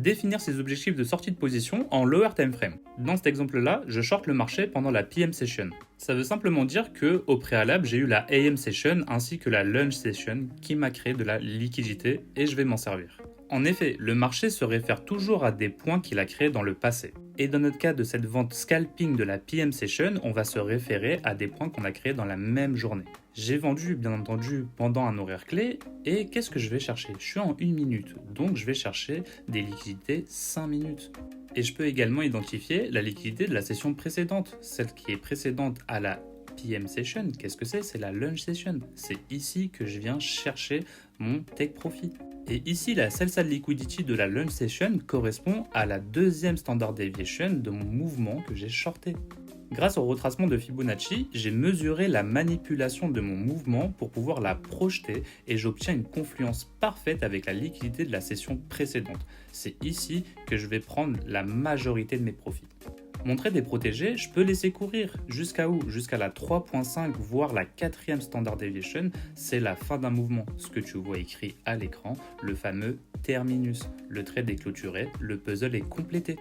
Définir ses objectifs de sortie de position en lower time frame. Dans cet exemple-là, je short le marché pendant la PM session. Ça veut simplement dire que, au préalable, j'ai eu la AM session ainsi que la lunch session qui m'a créé de la liquidité et je vais m'en servir. En effet, le marché se réfère toujours à des points qu'il a créés dans le passé. Et dans notre cas de cette vente scalping de la PM session, on va se référer à des points qu'on a créés dans la même journée. J'ai vendu bien entendu pendant un horaire clé et qu'est-ce que je vais chercher? Je suis en 1 minute, donc je vais chercher des liquidités 5 minutes. Et je peux également identifier la liquidité de la session précédente, celle qui est précédente à la PM session. Qu'est-ce que c'est? C'est la lunch session. C'est ici que je viens chercher mon take profit. Et ici, la sell-side liquidity de la lunch session correspond à la deuxième standard deviation de mon mouvement que j'ai shorté. Grâce au retracement de Fibonacci, j'ai mesuré la manipulation de mon mouvement pour pouvoir la projeter et j'obtiens une confluence parfaite avec la liquidité de la session précédente. C'est ici que je vais prendre la majorité de mes profits. Mon trade est protégé, je peux laisser courir. Jusqu'à où? Jusqu'à la 3.5, voire la 4e standard deviation, c'est la fin d'un mouvement. Ce que tu vois écrit à l'écran, le fameux terminus. Le trade est clôturé, le puzzle est complété.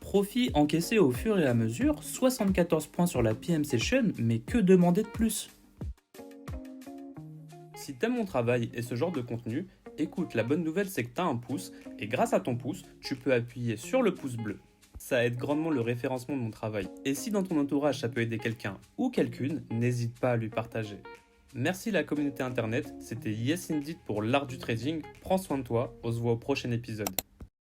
Profit encaissé au fur et à mesure, 74 points sur la PM session, mais que demander de plus? Si t'aimes mon travail et ce genre de contenu, écoute, la bonne nouvelle c'est que t'as un pouce, et grâce à ton pouce, tu peux appuyer sur le pouce bleu. Ça aide grandement le référencement de mon travail. Et si dans ton entourage ça peut aider quelqu'un ou quelqu'une, n'hésite pas à lui partager. Merci la communauté internet, c'était Yes Indeed pour l'art du trading. Prends soin de toi, on se voit au prochain épisode.